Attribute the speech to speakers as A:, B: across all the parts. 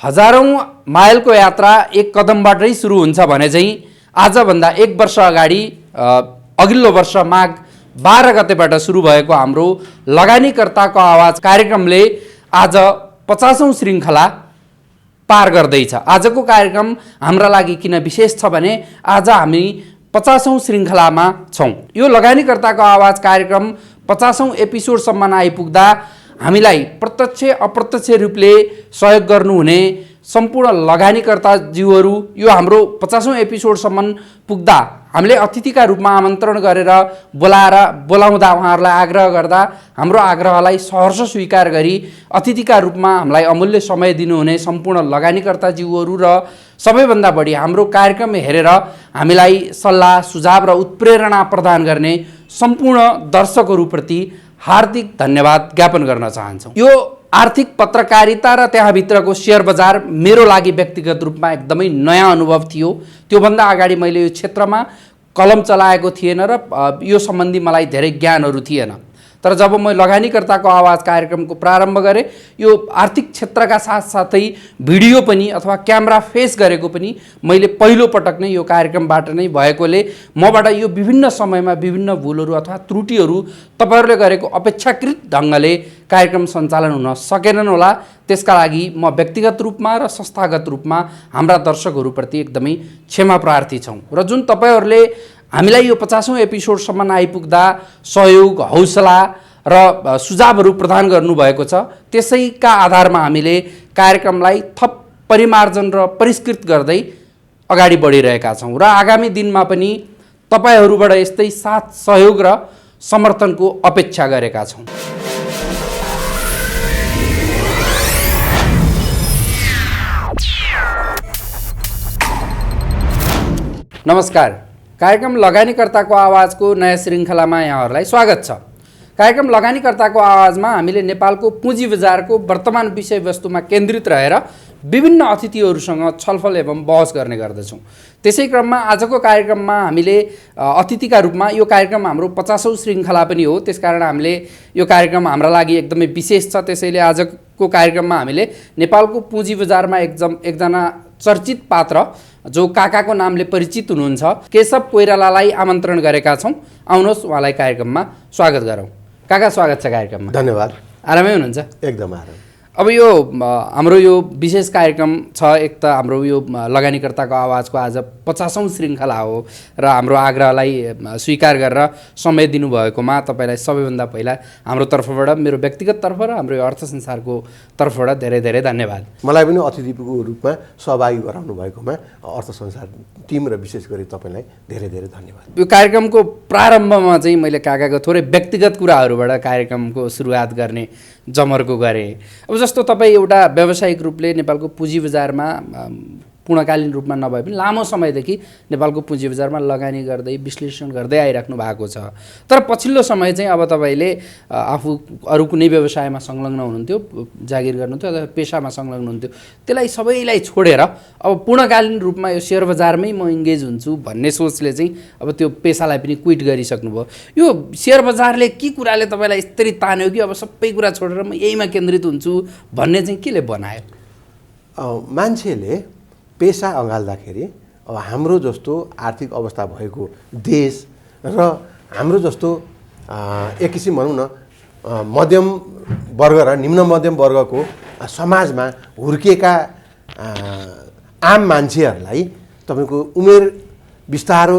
A: हजारौं माइलको यात्रा एक कदमबाटै सुरु हुन्छ भने चाहिँ आजभन्दा एक वर्ष अगाडि अघिल्लो वर्ष माघ 12 गतेबाट सुरु भएको हाम्रो लगानीकर्ताको आवाज कार्यक्रमले आज 50औं श्रृङ्खला पार गर्दैछ। आजको कार्यक्रम हाम्रा लागि किन विशेष छ भने आज हामी 50औं श्रृङ्खलामा छौँ। यो लगानीकर्ताको आवाज कार्यक्रम 50औं एपिसोडसम्म आइपुग्दा हामीलाई प्रत्यक्ष अप्रत्यक्ष रूपले सहयोग गर्नुहुने सम्पूर्ण लगानीकर्ता जीवहरू यो हाम्रो 50औं एपिसोडसम्म पुग्दा हामीले अतिथिका रूपमा आमन्त्रण गरेर बोलाउँदा उहाँहरूलाई आग्रह गर्दा हाम्रो आग्रहलाई सहर्ष स्वीकार गरी अतिथिका रूपमा हामीलाई अमूल्य समय दिनुहुने सम्पूर्ण लगानीकर्ता जीवहरू र सबैभन्दा बढी हाम्रो कार्यक्रम हेरेर हामीलाई सल्लाह सुझाव र उत्प्रेरणा प्रदान गर्ने सम्पूर्ण दर्शकहरूप्रति हार्दिक धन्यवाद ज्ञापन गर्न चाहन्छौँ। यो आर्थिक पत्रकारिता र त्यहाँभित्रको शेयर बजार मेरो लागि व्यक्तिगत रूपमा एकदमै नयाँ अनुभव थियो। त्योभन्दा अगाडि मैले यो क्षेत्रमा कलम चलाएको थिएन र यो सम्बन्धी मलाई धेरै ज्ञानहरू थिएन। तर जब म लगानीकर्ताको आवाज कार्यक्रमको प्रारम्भ गरेँ, यो आर्थिक क्षेत्रका साथसाथै भिडियो पनि अथवा क्यामेरा फेस गरेको पनि मैले पहिलो पटक नै यो कार्यक्रमबाट नै भएकोले मबाट यो विभिन्न समयमा विभिन्न भुलहरू अथवा त्रुटिहरू तपाईहरूले गरेको अपेक्षाकृत ढङ्गले कार्यक्रम सञ्चालन हुन सकेनन् होला। त्यसका लागि म व्यक्तिगत रूपमा र संस्थागत रूपमा हाम्रा दर्शकहरूप्रति एकदमै क्षमा प्रार्थी छौँ र जुन तपाईहरूले हामीलाई यो 50औं एपिसोडसम्म आइपुग्दा सहयोग हौसला र सुझावहरू प्रदान गर्नुभएको छ, त्यसैका आधारमा हामीले कार्यक्रमलाई थप परिमार्जन र परिष्कृत गर्दै अगाडि बढिरहेका छौँ र आगामी दिनमा पनि तपाईहरूबाट यस्तै साथ सहयोग र समर्थनको अपेक्षा गरेका छौँ। नमस्कार, कार्यक्रम लगानीकर्ताको आवाजको नयाँ श्रृङ्खलामा यहाँहरूलाई स्वागत छ। कार्यक्रम लगानीकर्ताको आवाजमा हामीले नेपालको पुँजी बजारको वर्तमान विषयवस्तुमा केन्द्रित रहेर विभिन्न अतिथिहरूसँग छलफल एवं बहस गर्ने गर्दछौँ। त्यसै क्रममा आजको कार्यक्रममा हामीले अतिथिका रूपमा यो कार्यक्रम हाम्रो 50औं श्रृङ्खला पनि हो, त्यसकारण हामीले यो कार्यक्रम हाम्रा लागि एकदमै विशेष छ। त्यसैले आजको कार्यक्रममा हामीले नेपालको पुँजी बजारमा एकजना चर्चित पात्र जो काकाको नामले परिचित हुनुहुन्छ केशव कोइरालालाई आमन्त्रण गरेका छौँ। आउनुहोस् उहाँलाई कार्यक्रममा स्वागत गरौँ। काका, स्वागत छ कार्यक्रममा।
B: धन्यवाद।
A: आरामै हुनुहुन्छ?
B: एकदम आराम।
A: अब यो हाम्रो यो विशेष कार्यक्रम छ, एक त हाम्रो यो लगानीकर्ताको आवाजको आज 50औं श्रृङ्खला हो र हाम्रो आग्रहलाई स्वीकार गरेर समय दिनुभएकोमा तपाईँलाई सबैभन्दा पहिला हाम्रो तर्फबाट, मेरो व्यक्तिगत तर्फ र हाम्रो यो अर्थ संसारको तर्फबाट धेरै धेरै धन्यवाद।
B: मलाई पनि अतिथिको रूपमा सहभागी गराउनु भएकोमा अर्थ संसार टिम र विशेष गरी तपाईँलाई धेरै धेरै धन्यवाद।
A: यो कार्यक्रमको प्रारम्भमा चाहिँ मैले काकाको थोरै व्यक्तिगत कुराहरूबाट कार्यक्रमको सुरुवात गर्ने जमर्को गरेँ। अब जस्तो तपाईँ एउटा व्यावसायिक रूपले नेपालको पुँजी बजारमा पूर्णकालीन रूपमा नभए पनि लामो समयदेखि नेपालको पुँजी बजारमा लगानी गर्दै विश्लेषण गर्दै आइराख्नु भएको छ। तर पछिल्लो समय चाहिँ अब तपाईँले आफू अरू कुनै व्यवसायमा संलग्न हुनुहुन्थ्यो, जागिर गर्नुहुन्थ्यो अथवा पेसामा संलग्न हुनुहुन्थ्यो, त्यसलाई सबैलाई छोडेर अब पूर्णकालीन रूपमा यो सेयर बजारमै म इङ्गेज हुन्छु भन्ने सोचले चाहिँ अब त्यो पेसालाई पनि क्विट गरिसक्नुभयो। यो सेयर बजारले के कुराले तपाईँलाई यस्तरी तान्यो कि अब सबै कुरा छोडेर म यहीमा केन्द्रित हुन्छु भन्ने चाहिँ केले बनायो?
B: मान्छेले पेसा अँगाल्दाखेरि अब हाम्रो जस्तो आर्थिक अवस्था भएको देश र हाम्रो जस्तो एक किसिम भनौँ न मध्यम वर्ग र निम्न मध्यम वर्गको समाजमा हुर्किएका आम मान्छेहरूलाई तपाईँको उमेर बिस्तारो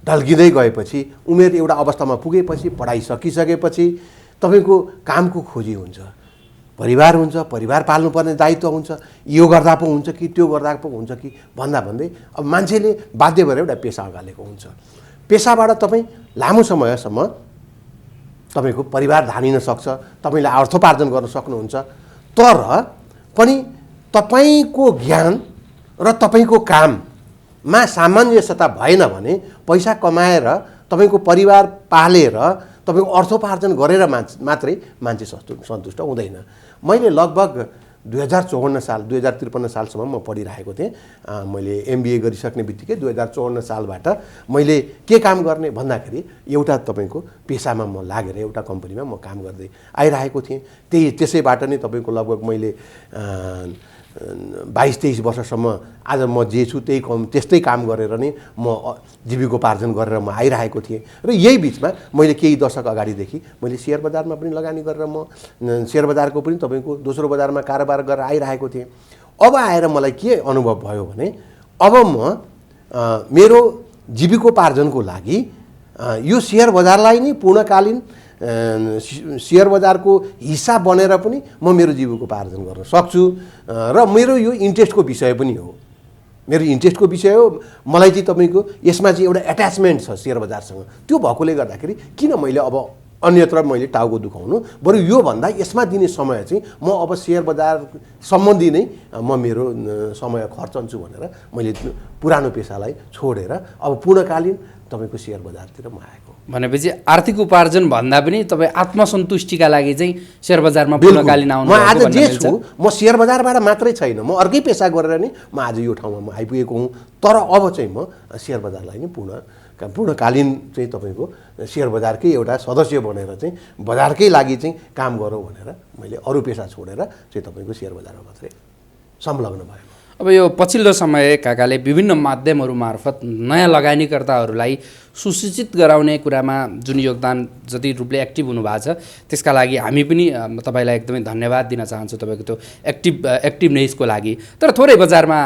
B: ढल्किँदै गएपछि, उमेर एउटा अवस्थामा पुगेपछि, पढाइ सकिसकेपछि तपाईँको कामको खोजी हुन्छ, परिवार हुन्छ, परिवार पाल्नुपर्ने दायित्व हुन्छ, यो गर्दा पो हुन्छ कि त्यो गर्दा पो हुन्छ कि भन्दै अब मान्छेले बाध्य भएर एउटा पेसा अँगालेको हुन्छ। पेसाबाट तपाईँ लामो समयसम्म तपाईँको परिवार धानिन सक्छ, तपाईँले अर्थोपार्जन गर्न सक्नुहुन्छ। तर पनि तपाईँको ज्ञान र तपाईँको काममा सामञ्जस्यता भएन भने पैसा कमाएर तपाईँको परिवार पालेर तपाईँको अर्थोपार्जन गरेर मात्रै मान्छे सन्तुष्ट हुँदैन। मैले लगभग 2054 साल 2053 सालसम्म म पढिरहेको थिएँ। मैले MBA गरिसक्ने बित्तिकै 2054 सालबाट मैले के काम गर्ने भन्दाखेरि एउटा तपाईँको पेसामा म लागेर एउटा कम्पनीमा म काम गर्दै आइरहेको थिएँ। त्यसैबाट नै तपाईँको लगभग मैले 22-23 वर्षसम्म आज म जे छु त्यस्तै काम गरेर नै म जीविकोपार्जन गरेर म आइरहेको थिएँ र यही बिचमा मैले केही दशक अगाडिदेखि मैले सेयर बजारमा पनि लगानी गरेर म सेयर बजारको पनि तपाईँको दोस्रो बजारमा कारोबार गरेर आइरहेको थिएँ। अब आएर मलाई के अनुभव भयो भने अब म मेरो जीविकोपार्जनको लागि यो सेयर बजारलाई नै पूर्णकालीन सेयर बजारको हिस्सा बनेर पनि म मेरो जीविकोपार्जन गर्न सक्छु र मेरो यो इन्ट्रेस्टको विषय पनि हो। मेरो इन्ट्रेस्टको विषय हो। मलाई चाहिँ तपाईँको यसमा चाहिँ एउटा एट्याचमेन्ट छ सेयर बजारसँग। त्यो भएकोले गर्दाखेरि किन मैले अब अन्यत्र मैले टाउको दुखाउनु, बरु योभन्दा यसमा दिने समय चाहिँ म अब सेयर बजार सम्बन्धी नै म मेरो समय खर्चन्छु भनेर मैले पुरानो पेसालाई छोडेर अब पूर्णकालीन तपाईँको सेयर बजारतिर म आएको।
A: भनेपछि आर्थिक उपार्जन भन्दा पनि तपाईँ आत्मसन्तुष्टिका लागि चाहिँ सेयर बजारमा पूर्णकालीन आउनु
B: म आज जे छु म सेयर बजारबाट मात्रै छैन, म अर्कै पेसा गरेर नै म आज यो ठाउँमा म आइपुगेको हुँ। तर अब चाहिँ म सेयर बजारलाई नै पूर्णकालीन चाहिँ तपाईँको सेयर बजारकै एउटा सदस्य बनेर चाहिँ बजारकै लागि चाहिँ काम गरौँ भनेर मैले अरू पेसा छोडेर चाहिँ तपाईँको सेयर बजारमा मात्रै संलग्न भएको।
A: अब यो पछिल्लो समय काकाले विभिन्न माध्यमहरू मार्फत नयाँ लगानीकर्ताहरूलाई सुसूचित गराउने कुरामा जुन योगदान जति रूपले एक्टिभ हुनुभएको छ त्यसका लागि हामी पनि तपाईँलाई एकदमै धन्यवाद दिन चाहन्छौँ, तपाईँको त्यो एक्टिभनेसको लागि। तर थोरै बजारमा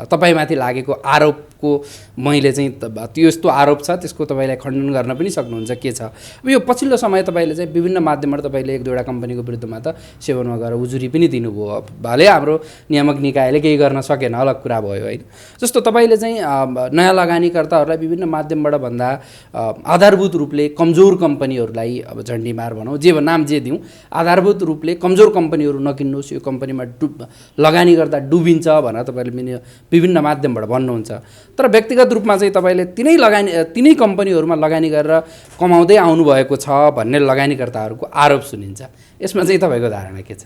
A: तपाईँमाथि लागेको आरोपको मैले चाहिँ त्यो यस्तो आरोप छ त्यसको तपाईँलाई खण्डन गर्न पनि सक्नुहुन्छ के छ? अब यो पछिल्लो समय तपाईँले चाहिँ विभिन्न माध्यमबाट तपाईँले एक दुईवटा कम्पनीको विरुद्धमा त सेवनमा गएर उजुरी पनि दिनुभयो। भले हाम्रो नियामक निकायले केही गर्न सकेन, अलग कुरा भयो होइन। जस्तो तपाईँले चाहिँ नयाँ लगानीकर्ताहरूलाई विभिन्न माध्यमबाट भन्दा आधारभूत रूपले कमजोर कम्पनीहरूलाई अब झन्डीमार भनौँ नाम जे दिउँ, आधारभूत रूपले कमजोर कम्पनीहरू नकिन्नुहोस्, यो कम्पनीमा लगानी गर्दा डुबिन्छ भनेर तपाईँले विभिन्न माध्यमबाट भन्नुहुन्छ। तर व्यक्तिगत रूपमा चाहिँ तपाईँले तिनै कम्पनीहरूमा लगानी गरेर कमाउँदै आउनुभएको छ भन्ने लगानीकर्ताहरूको आरोप सुनिन्छ। यसमा चाहिँ तपाईँको धारणा के छ?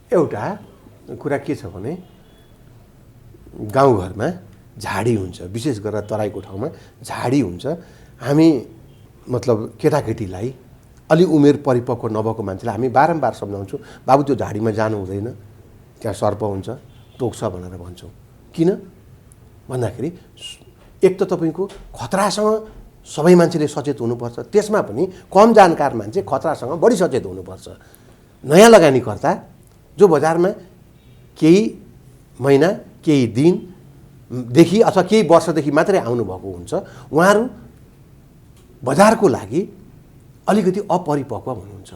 B: एउटा कुरा के छ भने गाउँघरमा झाडी हुन्छ, विशेष गरेर तराईको ठाउँमा झाडी हुन्छ। हामी मतलब केटाकेटीलाई अलि उमेर परिपक्व नभएको मान्छेलाई हामी बारम्बार सम्झाउँछौँ, बाबु त्यो झाडीमा जानु हुँदैन, त्यहाँ सर्प हुन्छ, टोक्छ भनेर भन्छौँ। किन भन्दाखेरि एक त तपाईँको खतरासँग सबै मान्छेले सचेत हुनुपर्छ, त्यसमा पनि कम जानकार मान्छे खतरासँग बढी सचेत हुनुपर्छ। नयाँ लगानीकर्ता जो बजारमा केही महिना केही दिनदेखि अथवा केही वर्षदेखि मात्रै आउनुभएको हुन्छ, उहाँहरू बजारको लागि अलिकति अपरिपक्व हुनुहुन्छ।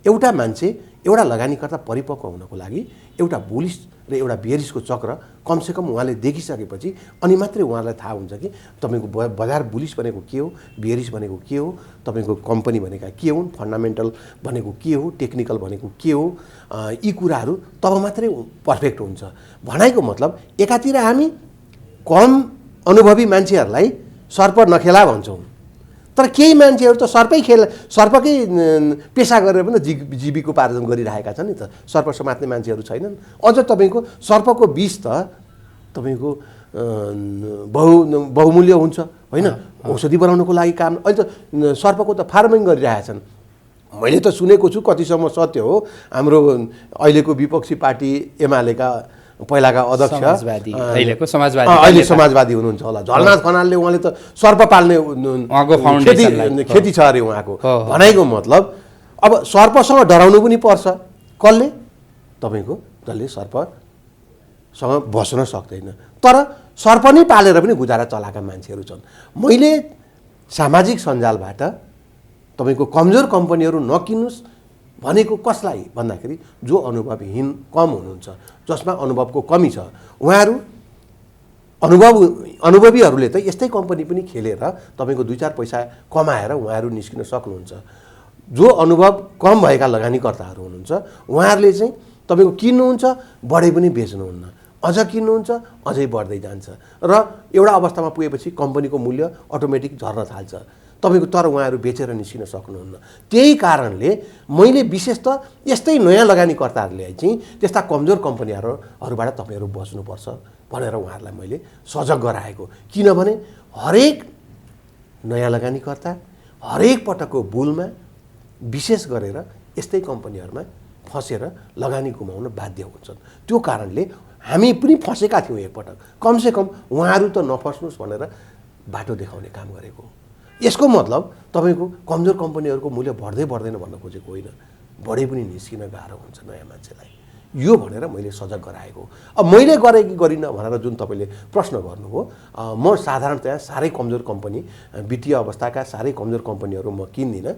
B: एउटा मान्छे एउटा लगानीकर्ता परिपक्व हुनको लागि एउटा बुलिस र एउटा बेरिसको चक्र कमसेकम उहाँले देखिसकेपछि अनि मात्रै उहाँलाई थाहा हुन्छ कि तपाईँको बजार बुलिस भनेको के हो, बेरिस भनेको के हो, तपाईँको कम्पनी भनेका के हुन्, फन्डामेन्टल भनेको के हो, टेक्निकल भनेको के हो, यी कुराहरू तब मात्रै पर्फेक्ट हुन्छ। भनाइको मतलब एकातिर हामी कम अनुभवी मान्छेहरूलाई सर्प नखेला भन्छौँ, तर केही मान्छेहरू त सर्पकै पेसा गरेर पनि जीविकोपार्जन गरिरहेका छन् नि त। सर्प समात्ने मान्छेहरू छैनन्। अझ तपाईँको सर्पको विष त तपाईँको बहुमूल्य हुन्छ होइन, औषधि बनाउनको लागि काम। अहिले त सर्पको त फार्मिङ गरिरहेछन्। मैले त सुनेको छु, कतिसम्म सत्य हो, हाम्रो अहिलेको विपक्षी पार्टी एमालेका पहिलाका अध्यक्ष
A: अहिले
B: समाजवादी हुनुहुन्छ होला, झलनाथ खनालले उहाँले त सर्प पाल्ने खेती छ अरे उहाँको। भनाइको मतलब अब सर्पसँग डराउनु पनि पर्छ। कसले? तपाईँको जसले सर्पसँग बस्न सक्दैन, तर सर्प नै पालेर पनि गुजारा चलाएका मान्छेहरू छन्। मैले सामाजिक सञ्जालबाट तपाईँको कमजोर कम्पनीहरू नकिन्नुहोस् भनेको कसलाई भन्दाखेरि जो अनुभवहीन कम हुनुहुन्छ, जसमा अनुभवको कमी छ, उहाँहरू अनुभवीहरूले त यस्तै कम्पनी पनि खेलेर तपाईँको 2-4 पैसा कमाएर उहाँहरू निस्किन सक्नुहुन्छ। जो अनुभव कम भएका लगानीकर्ताहरू हुनुहुन्छ उहाँहरूले चाहिँ तपाईँको किन्नुहुन्छ, बढे पनि बेच्नुहुन्न, अझ किन्नुहुन्छ, अझै बढ्दै जान्छ र एउटा अवस्थामा पुगेपछि कम्पनीको मूल्य अटोमेटिक झर्न थाल्छ तपाईँको, तर उहाँहरू बेचेर निस्किन सक्नुहुन्न। त्यही कारणले मैले विशेष त यस्तै नयाँ लगानीकर्ताहरूले चाहिँ त्यस्ता कमजोर कम्पनीहरूबाट तपाईँहरू बच्नुपर्छ भनेर उहाँहरूलाई मैले सजग गराएको। किनभने हरेक नयाँ लगानीकर्ता हरेक पटकको बुलमा विशेष गरेर यस्तै कम्पनीहरूमा फसेर लगानी गुमाउन बाध्य हुन्छन्। त्यो कारणले हामी पनि फँसेका थियौँ एकपटक। कमसेकम उहाँहरू त नफस्नुहोस् भनेर बाटो देखाउने काम गरेको। यसको मतलब तपाईँको कमजोर कम्पनीहरूको मूल्य बढ्दै बढ्दैन भन्न खोजेको होइन, बढे पनि निस्किन गाह्रो हुन्छ नयाँ मान्छेलाई, यो भनेर मैले सजग गराएको। अब मैले गरेँ कि गरिनँ भनेर जुन तपाईँले प्रश्न गर्नुभयो, म साधारणतया साह्रै कमजोर कम्पनी, वित्तीय अवस्थाका साह्रै कमजोर कम्पनीहरू म किन्दिनँ।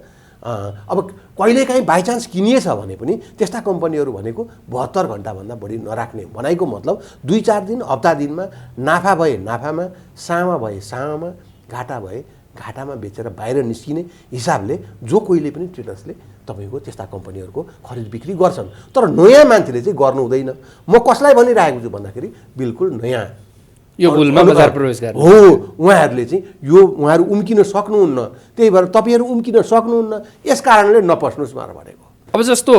B: अब कहिलेकाहीँ बाइचान्स किनिएछ भने पनि त्यस्ता कम्पनीहरू भनेको 72 घन्टाभन्दा बढी नराख्ने भनेको मतलब 2-4 दिन हप्ता दिनमा नाफा भए नाफामा, सामा भए सामामा, घाटा भए घाटामा बेचेर बाहिर निस्किने हिसाबले जो कोहीले पनि ट्रेडर्सले तपाईँको त्यस्ता कम्पनीहरूको खरिद बिक्री गर्छन्। तर नयाँ मान्छेले चाहिँ गर्नु हुँदैन। म कसलाई भनिरहेको छु भन्दाखेरि बिल्कुल नयाँ
A: यो बुलमा बजार प्रवेश गर्ने
B: हो उहाँहरूले चाहिँ यो उहाँहरू उम्किन सक्नुहुन्न, त्यही भएर तपाईँहरू उम्किन सक्नुहुन्न, यस कारणले नपस्नुहोस् भनेर भनेको।
A: अब जस्तो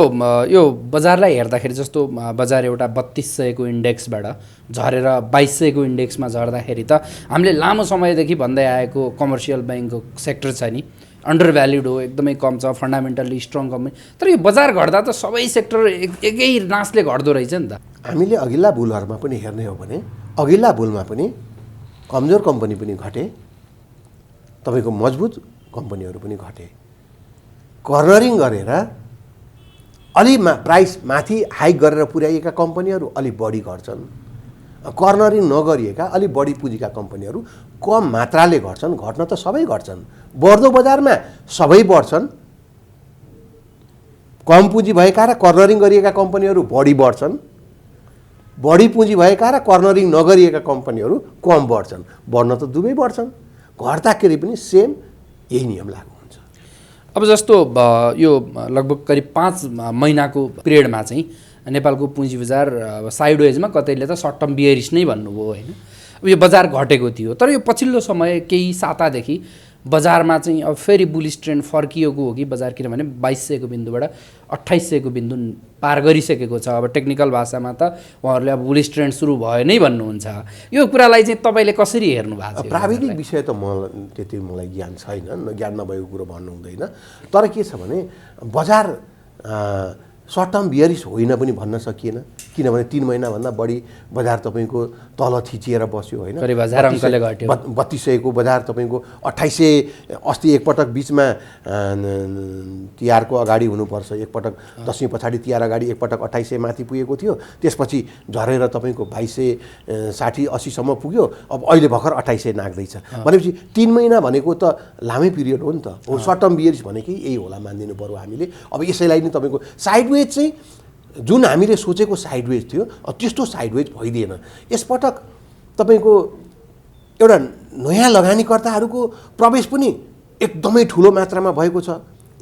A: यो बजारलाई हेर्दाखेरि जस्तो बजार एउटा 3200 को इन्डेक्सबाट झरेर 2200 को इन्डेक्समा झर्दाखेरि त हामीले लामो समयदेखि भन्दै आएको कमर्सियल ब्याङ्कको सेक्टर छ नि अन्डर भ्याल्युड हो, एकदमै कम छ, फन्डामेन्टल्ली स्ट्रङ कम्पनी। तर यो बजार घट्दा त सबै सेक्टर एकै नासले घट्दो रहेछ नि त।
B: हामीले अघिल्ला बुलहरूमा पनि हेर्ने हो भने अघिल्ला बुलमा पनि कमजोर कम्पनी पनि घटे, तपाईँको मजबुत कम्पनीहरू पनि घटे। कर्नरिङ गरेर अलि प्राइस माथि हाइक गरेर पुर्याइएका कम्पनीहरू अलि बढी घट्छन्, कर्नरिङ नगरिएका अलि बढी पुँजीका कम्पनीहरू कम मात्राले घट्छन्। घट्न त सबै घट्छन्, बढ्दो बजारमा सबै बढ्छन्। कम पुँजी भएका र कर्नरिङ गरिएका कम्पनीहरू बढी बढ्छन्, बढी पुँजी भएका र कर्नरिङ नगरिएका कम्पनीहरू कम बढ्छन्। बढ्न त दुवै बढ्छन्, घट्दाखेरि पनि सेम यही नियम लागू हुन्छ।
A: अब जस्तो यो लगभग करिब 5 महिनाको पिरियडमा चाहिँ नेपालको पुँजी बजार साइडवेजमा कतैले त सर्ट टर्म बियरिस नै भन्नुभयो होइन। अब यो बजार घटेको थियो, तर यो पछिल्लो समय केही सातादेखि बजारमा चाहिँ अब फेरि बुलिस ट्रेन्ड फर्किएको हो कि बजार, किनभने 2200 को बिन्दुबाट 2800 को बिन्दु पार गरिसकेको छ। अब टेक्निकल भाषामा त उहाँहरूले अब बुलिस ट्रेन्ड सुरु भयो नै भन्नुहुन्छ। यो कुरालाई चाहिँ तपाईँले कसरी हेर्नु भएको छ?
B: प्राविधिक विषय त त्यति मलाई ज्ञान छैन, ज्ञान नभएको कुरो भन्नु हुँदैन। तर के छ भने बजार सर्ट टर्म बियरिस होइन पनि भन्न सकिएन, किनभने 3 महिनाभन्दा बढी बजार तपाईँको तल थिचिएर बस्यो होइन। 3200 को बजार तपाईँको 2800 अस्ति एकपटक बिचमा तिहारको अगाडि हुनुपर्छ, एकपटक दशैं पछाडि तिहार अगाडि एकपटक 2800 माथि पुगेको थियो, त्यसपछि झरेर तपाईँको 2260-80 सम्म पुग्यो। अब अहिले भर्खर 2800 नाग्दैछ भनेपछि 3 महिना भनेको त लामै पिरियड हो नि त। हो सर्ट टर्म बियरिस भनेकै यही होला मानिदिनु पर्यो हामीले। अब यसैलाई नै तपाईँको साइडवेज चाहिँ जुन हामीले सोचेको साइडवेज थियो त्यस्तो साइडवेज भइदिएन। यसपटक तपाईँको एउटा नयाँ लगानीकर्ताहरूको प्रवेश पनि एकदमै ठुलो मात्रामा भएको छ।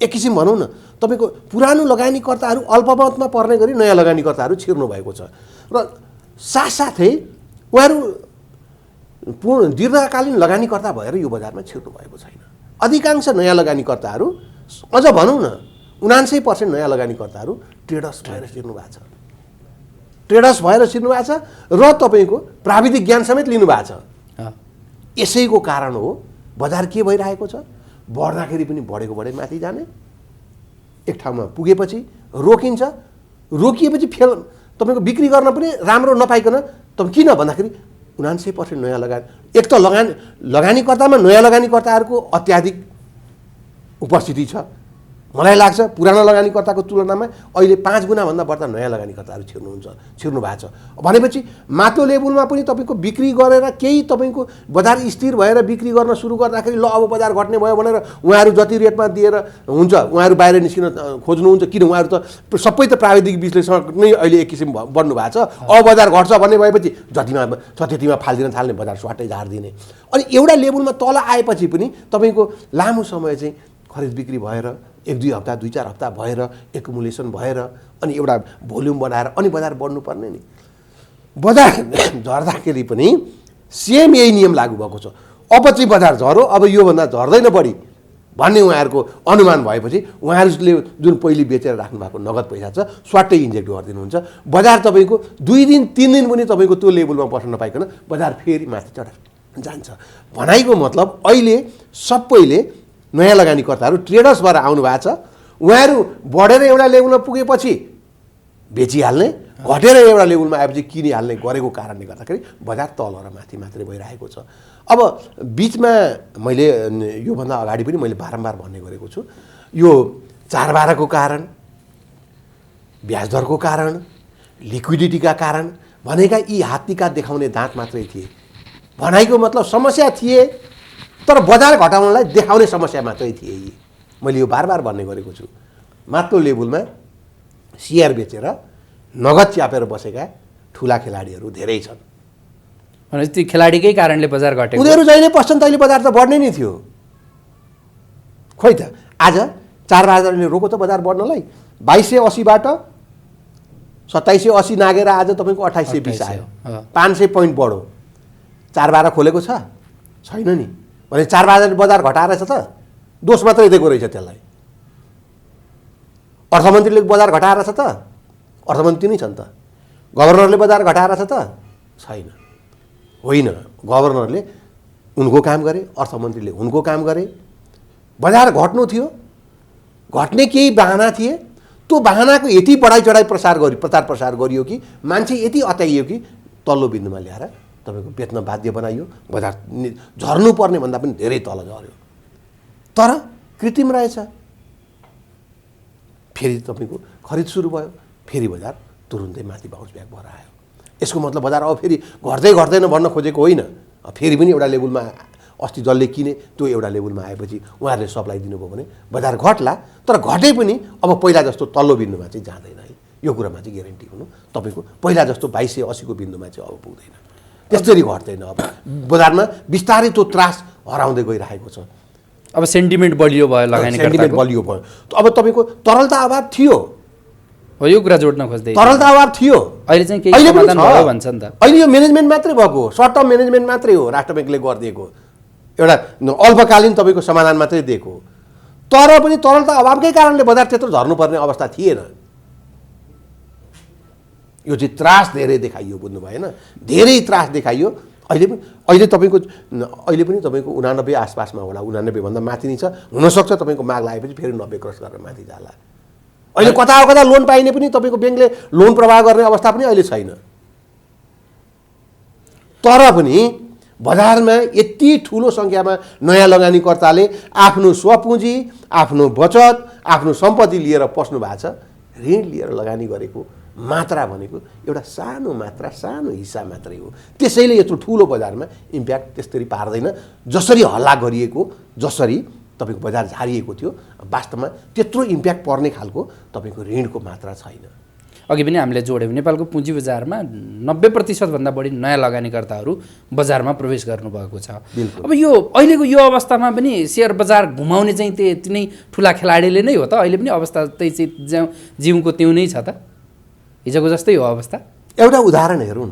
B: एक किसिम भनौँ न तपाईँको पुरानो लगानीकर्ताहरू अल्पमतमा पर्ने गरी नयाँ लगानीकर्ताहरू छिर्नु भएको छ र साथसाथै उहाँहरू दीर्घकालीन लगानीकर्ता भएर यो बजारमा छिर्नु भएको छैन। अधिकांश नयाँ लगानीकर्ताहरू अझ भनौँ न 79% नयाँ लगानीकर्ताहरू ट्रेडर्स भएर छिर्नु भएको छ। ट्रेडर्स भएर छिर्नु भएको छ र तपाईँको प्राविधिक ज्ञान समेत लिनु भएको छ। यसैको कारण हो बजार के भइरहेको छ, बढ्दाखेरि पनि बढेको बढे माथि जाने, एक ठाउँमा पुगेपछि रोकिन्छ, रोकिएपछि फेल तपाईँको बिक्री गर्न पनि राम्रो नपाइकन तपाईँ किन भन्दाखेरि 79% नयाँ लगानी, एक त लगानीकर्तामा नयाँ लगानीकर्ताहरूको अत्याधिक उपस्थिति छ। मलाई लाग्छ पुरानो लगानीकर्ताको तुलनामा अहिले 5 गुणाभन्दा बढ्ता नयाँ लगानीकर्ताहरू छिर्नु भएको छ। भनेपछि माथिल्लो लेभलमा पनि तपाईँको बिक्री गरेर केही तपाईँको बजार स्थिर भएर बिक्री गर्न सुरु गर्दाखेरि ल अब बजार घट्ने भयो भनेर उहाँहरू जति रेटमा दिएर हुन्छ उहाँहरू बाहिर निस्किन खोज्नुहुन्छ, किन उहाँहरू त सबै त प्राविधिक विश्लेषण नै अहिले एक किसिम बन्नु भएको छ। अब बजार घट्छ भन्ने भएपछि जतिमा छ त्यतिमा फालिदिन थाल्ने, बजार स्वाटै झारिदिने। अनि एउटा लेभलमा तल आएपछि पनि तपाईँको लामो समय चाहिँ खरिद बिक्री भएर 1-2 हप्ता 2-4 हप्ता भएर एकुमुलेसन भएर अनि एउटा भोल्युम बनाएर अनि बजार बढ्नुपर्ने नि। बजार झर्दाखेरि पनि सेम यही नियम लागू भएको छ। अब चाहिँ बजार झर्यो, अब योभन्दा झर्दैन बढी भन्ने उहाँहरूको अनुमान भएपछि उहाँहरूले जुन पहिले बेचेर राख्नु भएको नगद पैसा छ स्वाटै इन्जेक्ट गरिदिनुहुन्छ। बजार तपाईँको 2 दिन 3 दिन पनि तपाईँको त्यो लेभलमा बस्न नपाइकन बजार फेरि माथि चढेर जान्छ। भनाइको मतलब अहिले सबैले नयाँ लगानीकर्ताहरू ट्रेडर्स भएर आउनु भएको छ। उहाँहरू बढेर एउटा लेभलमा पुगेपछि बेचिहाल्ने घटेर एउटा लेभलमा आएपछि किनिहाल्ने गरेको कारणले गर्दाखेरि बजार तल र माथि मात्रै भइरहेको छ। अब बिचमा मैले योभन्दा अगाडि पनि मैले बारम्बार भन्ने गरेको छु, यो चाडबाडको कारण, ब्याजदरको कारण, लिक्विडिटीका कारण भनेका यी हात्तीका देखाउने दाँत मात्रै थिए। भनाइको मतलब समस्या थिए तर बजार घटाउनलाई देखाउने समस्या मात्रै थिए यी। मैले यो बारबार भन्ने गरेको छु। माथिल्लो लेभलमा सेयर बेचेर नगद च्यापेर बसेका ठुला खेलाडीहरू धेरै छन्।
A: भनेपछि ती खेलाडीकै कारणले बजार घटेको।
B: उनीहरू जहिले पस्छन् तहिले बजार त बढ्नै नै थियो। खोइ त आज 4,000ले रोको त बजार बढ्नलाई। 2,280बाट 2,780 नागेर आज तपाईँको 2,820 आयो। 500 पोइन्ट बढ्यो। 4,12 खोलेको छ छैन नि। भने 4,000 बजार घटाएर छ त दोष मात्रै दिएको रहेछ त्यसलाई। अर्थमन्त्रीले बजार घटाएर छ त अर्थमन्त्री नै छन् त। गभर्नरले बजार घटाएर छ त छैन। होइन, गभर्नरले उनको काम गरे, अर्थमन्त्रीले उनको काम गरे। बजार घट्नु थियो, घट्ने केही बहाना थिए। त्यो बहानाको यति बढाइ चढाइ प्रचार प्रसार गरियो कि मान्छे यति अत्याइयो कि तल्लो बिन्दुमा ल्याएर तपाईँको बेच्न बाध्य बनाइयो। बजार झर्नुपर्ने भन्दा पनि धेरै तल झऱ्यो। तर कृत्रिम रहेछ। फेरि तपाईँको खरिद सुरु भयो, फेरि बजार तुरुन्तै माथि बाउन्स ब्याक भएर आयो। यसको मतलब बजार अब फेरि घट्दै घट्दैन भन्न खोजेको होइन। फेरि पनि एउटा लेभलमा अस्ति जसले किने त्यो एउटा लेभलमा आएपछि उहाँहरूले सप्लाई दिनुभयो भने बजार घट्ला। तर घटे पनि अब पहिला जस्तो तल्लो बिन्दुमा चाहिँ जाँदैन है। यो कुरामा चाहिँ ग्यारेन्टी हुनु। तपाईँको पहिला जस्तो 2,280को बिन्दुमा चाहिँ अब पुग्दैन। त्यसरी घट्दैन। अब बजारमा बिस्तारै त्यो त्रास हराउँदै गइरहेको छ।
A: अब सेन्टिमेन्ट बलियो भयो, लगानीकर्ताको
B: सेन्टिमेन्ट बलियो भयो। अब तपाईँको तरलता अभाव थियो।
A: हो, यो कुरा जोड्न खोज्दै
B: तरलता अभाव थियो।
A: अहिले चाहिँ केही समाधान भयो भन्छ नि त। अहिले
B: यो म्यानेजमेन्ट मात्रै भएको, सर्ट टर्म म्यानेजमेन्ट मात्रै हो राष्ट्र ब्याङ्कले गरिदिएको। एउटा अल्पकालीन तपाईँको समाधान मात्रै दिएको। तर पनि तरलता अभावकै कारणले बजार त्यत्रो झर्नुपर्ने अवस्था थिएन। यो चाहिँ त्रास धेरै देखाइयो, बुझ्नु भएन? धेरै त्रास देखाइयो। अहिले पनि तपाईँको 89 आसपासमा होला, 89 भन्दा माथि नै छ। हुनसक्छ तपाईँको माग लागेपछि फेरि 90 क्रस गरेर माथि जाला। अहिले कता लोन पाइने पनि तपाईँको ब्याङ्कले लोन प्रवाह गर्ने अवस्था पनि अहिले छैन। तर पनि बजारमा यति ठुलो सङ्ख्यामा नयाँ लगानीकर्ताले आफ्नो स्वपुँजी, आफ्नो बचत, आफ्नो सम्पत्ति लिएर पस्नु भएको छ। ऋण लिएर लगानी गरेको मात्रा भनेको एउटा सानो मात्रा, सानो हिस्सा मात्रै हो। त्यसैले यत्रो ठुलो बजारमा इम्प्याक्ट त्यसरी पार्दैन। जसरी हल्ला गरिएको, जसरी तपाईँको बजार झारिएको थियो, वास्तवमा त्यत्रो इम्प्याक्ट पर्ने खालको तपाईँको ऋणको मात्रा छैन।
A: अघि पनि हामीले जोड्यौँ, नेपालको पुँजी बजारमा 90% भन्दा बढी नयाँ लगानीकर्ताहरू बजारमा प्रवेश गर्नुभएको छ। अब यो अहिलेको यो अवस्थामा पनि सेयर बजार घुमाउने चाहिँ त्यति नै ठुला खेलाडीले नै हो त? अहिले पनि अवस्था त्यही चाहिँ जिउको त्यो नै छ त? हिजोको जस्तै हो अवस्था?
B: एउटा उदाहरण हेरौँ।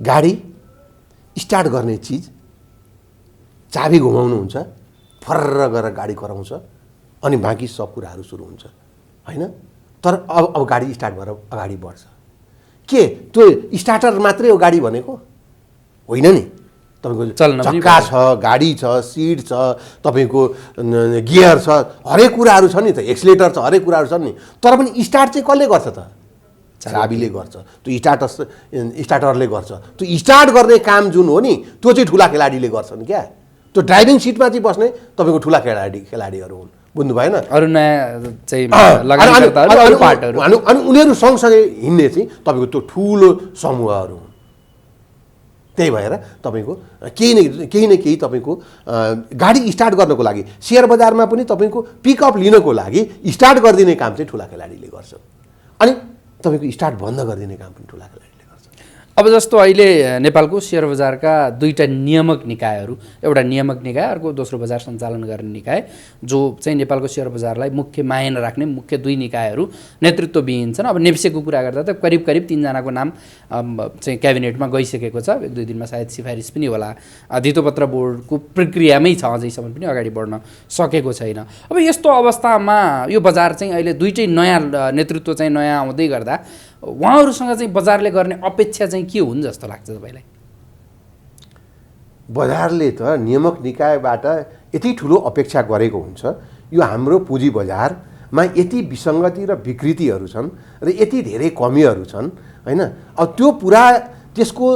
B: गाडी स्टार्ट गर्ने चिज, चाबी घुमाउनुहुन्छ, फर्र गरेर गाडी कराउँछ, अनि बाँकी सब कुराहरू सुरु हुन्छ, होइन? तर अब गाडी स्टार्ट भएर अगाडि बढ्छ। के त्यो स्टार्टर मात्रै हो गाडी भनेको? होइन नि। तपाईँको चक्का छ, गाडी छ, सिट छ, तपाईँको गियर छ, हरेक कुराहरू छ नि त, एक्सिलेटर छ, हरेक कुराहरू छन् नि। तर पनि स्टार्ट चाहिँ कसले गर्छ त? चाबीले गर्छ। त्यो स्टार्टरले गर्छ। त्यो स्टार्ट गर्ने काम जुन हो नि, त्यो चाहिँ ठुला खेलाडीले गर्छन् क्या। त्यो ड्राइभिङ सिटमा चाहिँ बस्ने तपाईँको ठुला खेलाडीहरू हुन्, बुझ्नु भएन?
A: अरू नयाँ चाहिँ लगानीकर्ताहरू, पार्टहरू,
B: अनि उनीहरू सँगसँगै हिँड्ने चाहिँ तपाईँको त्यो ठुलो समूहहरू हुन्। त्यही भएर तपाईँको केही न केही तपाईँको गाडी स्टार्ट गर्नको लागि, सेयर बजारमा पनि तपाईँको पिकअप लिनको लागि स्टार्ट गरिदिने काम चाहिँ ठुला खेलाडीले गर्छ। अनि तपाईँको स्टार्ट बन्द गरिदिने काम पनि ठुला खेलाडीले गर्छ।
A: अब जस्तो अहिले नेपालको सेयर बजारका दुईटा नियामक निकायहरू, एउटा नियामक निकाय, अर्को दोस्रो बजार सञ्चालन गर्ने निकाय, जो चाहिँ नेपालको सेयर बजारलाई मुख्य मायना राख्ने मुख्य दुई निकायहरू नेतृत्वविहीन छन्। अब नेप्सेको कुरा गर्दा त करिब 3जनाको नाम चाहिँ क्याबिनेटमा गइसकेको छ। 1-2 दिनमा सायद सिफारिस पनि होला। धितोपत्र बोर्डको प्रक्रियामै छ, अझैसम्म पनि अगाडि बढ्न सकेको छैन। अब यस्तो अवस्थामा यो बजार चाहिँ अहिले दुईटै नयाँ नेतृत्व चाहिँ नयाँ आउँदै गर्दा उहाँहरूसँग चाहिँ बजारले गर्ने अपेक्षा चाहिँ के हुन् जस्तो लाग्छ तपाईँलाई?
B: बजारले त नियामक निकायबाट यति ठुलो अपेक्षा गरेको हुन्छ। यो हाम्रो पुँजी बजार मा यति विसङ्गति र विकृतिहरू छन् र यति धेरै कमीहरू छन् हैन। अब त्यो पुरा त्यसको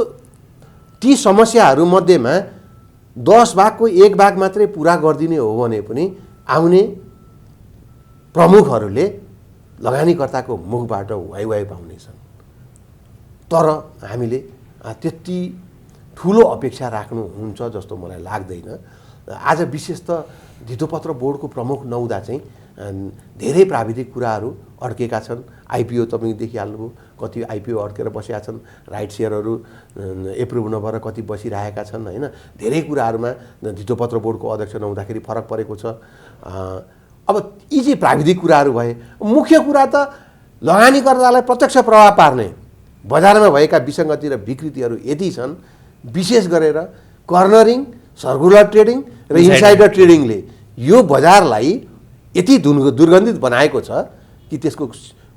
B: ती समस्याहरूमध्येमा 10 भागको 1 भाग मात्रै पुरा गरिदिने हो भने पनि आउने प्रमुखहरूले लगानीकर्ताको मुखबाट वाइ पाउनेछन्। तर हामीले त्यति ठुलो अपेक्षा राख्नु हुन्छ जस्तो मलाई लाग्दैन। आज विशेष त धितोपत्र बोर्डको प्रमुख नहुँदा चाहिँ धेरै प्राविधिक कुराहरू अड्केका छन्। आइपिओ तपाईँ देखिहाल्नुभयो, कति आइपिओ अड्केर बसेका छन्, राइट सेयरहरू एप्रुभ नभएर कति बसिरहेका छन् हैन। धेरै कुराहरूमा धितोपत्र बोर्डको अध्यक्ष नहुँदाखेरि फरक परेको छ। अब यी चाहिँ प्राविधिक कुराहरू भए। मुख्य कुरा त लगानीकर्तालाई प्रत्यक्ष प्रभाव पार्ने बजारमा भएका विसङ्गति र विकृतिहरू यति छन्, विशेष गरेर कर्नरिङ, सर्कुलर ट्रेडिङ र इनसाइडर ट्रेडिङले यो बजारलाई यति दुर्गन्धित बनाएको छ कि त्यसको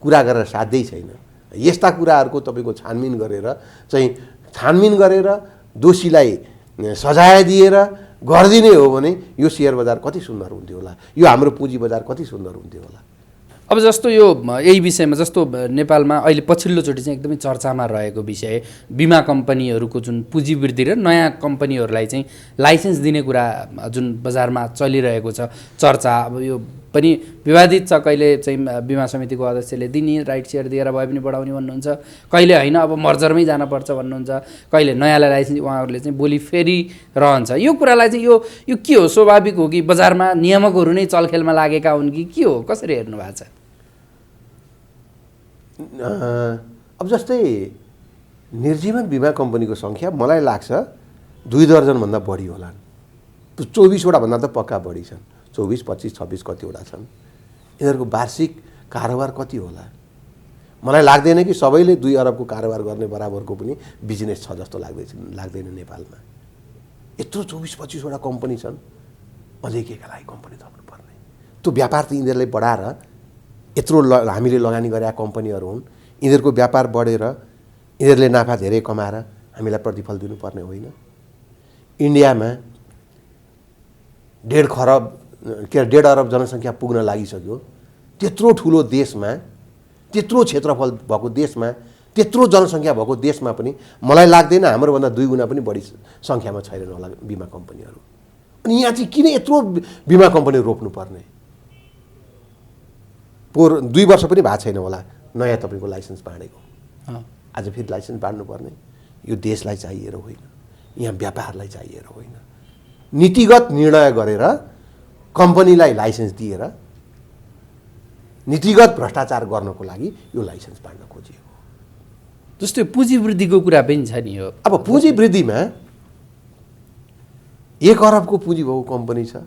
B: कुरा गरेर साध्यै छैन। यस्ता कुराहरूको तपाईँको छानबिन गरेर दोषीलाई सजाय दिएर गरिदिने हो भने यो सेयर बजार कति सुन्दर हुन्थ्यो होला, यो हाम्रो पुँजी बजार कति सुन्दर हुन्थ्यो होला।
A: अब जस्तो यो यही विषयमा जस्तो नेपालमा अहिले पछिल्लोचोटि चाहिँ एकदमै चर्चामा रहेको विषय बिमा कम्पनीहरूको जुन पुँजी वृद्धि र नयाँ कम्पनीहरूलाई चाहिँ लाइसेन्स दिने कुरा जुन बजारमा चलिरहेको छ चर्चा। अब यो पनि विवादित छ। कहिले चाहिँ बिमा समितिको अध्यक्षले दिने राइट सेयर दिएर भए पनि बढाउने भन्नुहुन्छ, कहिले होइन अब मर्जरमै जानुपर्छ भन्नुहुन्छ, कहिले नयाँलाई लाइसेन्स उहाँहरूले चाहिँ बोली फेरि रहन्छ। यो कुरालाई चाहिँ यो के हो, स्वाभाविक हो कि बजारमा नियामकहरू नै चलखेलमा लागेका हुन् कि के हो, कसरी हेर्नु भएको छ?
B: अब जस्तै निर्जीवन बिमा कम्पनीको सङ्ख्या मलाई लाग्छ 2 दर्जनभन्दा बढी होला। 24वटा भन्दा त पक्का बढी छन्। 24, 25, 26 कतिवटा छन्। यिनीहरूको वार्षिक कारोबार कति होला? मलाई लाग्दैन कि सबैले 2 अरबको कारोबार गर्ने बराबरको पनि बिजनेस छ जस्तो लाग्दैन नेपालमा। यत्रो 24-25वटा कम्पनी छन्, अझै केका लागि कम्पनी थप्नु पर्ने? त्यो व्यापार त यिनीहरूले बढाएर यत्रो हामीले लगानी गरेका कम्पनीहरू हुन्, यिनीहरूको व्यापार बढेर यिनीहरूले नाफा धेरै कमाएर हामीलाई प्रतिफल दिनुपर्ने होइन। इन्डियामा 1.5 अरब जनसङ्ख्या पुग्न लागिसक्यो। त्यत्रो ठुलो देशमा, त्यत्रो क्षेत्रफल भएको देशमा, त्यत्रो जनसङ्ख्या भएको देशमा पनि मलाई लाग्दैन हाम्रोभन्दा 2 गुणा पनि बढी सङ्ख्यामा छैनन् होला बिमा कम्पनीहरू। अनि यहाँ चाहिँ किन यत्रो बिमा कम्पनी रोप्नुपर्ने? 2 वर्ष पनि भएको छैन होला नयाँ तपाईँको लाइसेन्स बाँडेको। आज फेरि लाइसेन्स बाँड्नुपर्ने? यो देशलाई चाहिएर होइन, यहाँ व्यापारलाई चाहिएर होइन। नीतिगत निर्णय गरेर कम्पनीलाई लाइसेन्स दिएर नीतिगत भ्रष्टाचार गर्नको लागि यो लाइसेन्स बाँड्न खोजिएको।
A: जस्तै पुँजी वृद्धिको कुरा पनि छ नि। हो
B: अब पुँजी वृद्धिमा 1 अरबको पुँजी भएको कम्पनी छ,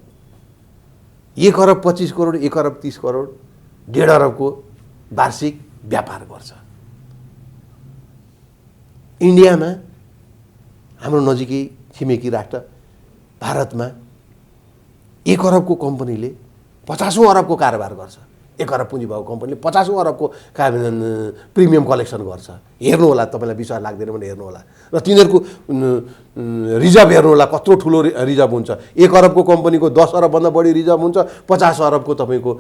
B: 1 अरब 25 करोड, 1 अरब 30 करोड, 1.5 अरबको वार्षिक व्यापार गर्छ। इन्डियामा हाम्रो नजिकै छिमेकी राष्ट्र भारतमा 1 अरबको कम्पनीले 50औं अरबको कारोबार गर्छ। 1 अरब पुँजी भएको कम्पनीले 50औं अरबको प्रिमियम कलेक्सन गर्छ। हेर्नु होला, तपाईँलाई विश्वास लाग्दैन भने हेर्नु होला। र तिनीहरूको रिजर्भ हेर्नु होला, कत्रो ठुलो रिजर्भ हुन्छ। 1 अरबको कम्पनीको 10 अरबभन्दा बढी रिजर्भ हुन्छ, 50 अरबको तपाईँको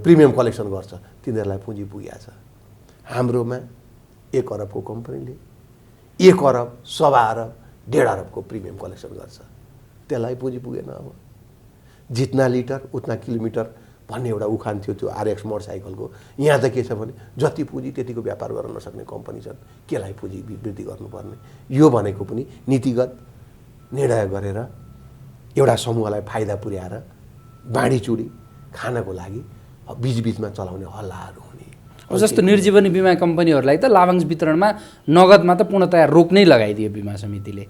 B: प्रिमियम कलेक्सन गर्छ। तिनीहरूलाई पुँजी पुगेको छ। हाम्रोमा 1 अरबको कम्पनीले 1 अरब, 1.25 अरब, 1.5 अरबको प्रिमियम कलेक्सन गर्छ। त्यसलाई पुँजी पुगेन। अब जितना लिटर उतना किलोमिटर भन्ने एउटा उखान थियो त्यो RX मोटरसाइकलको। यहाँ त के छ भने जति पुँजी त्यतिको व्यापार गर्न नसक्ने कम्पनी छन्, केलाई पुँजी वृद्धि गर्नुपर्ने? यो भनेको पनि नीतिगत निर्णय गरेर एउटा समूहलाई फाइदा पुर्याएर बाँडीचुडी खानको लागि बीचबीचमा चलाउने हल्लाहरू हुने।
A: जस्तो निर्जीवनी बिमा कम्पनीहरूलाई त लाभांश वितरणमा नगदमा त पूर्णतया रोक नै लगाइदियो बिमा समितिले।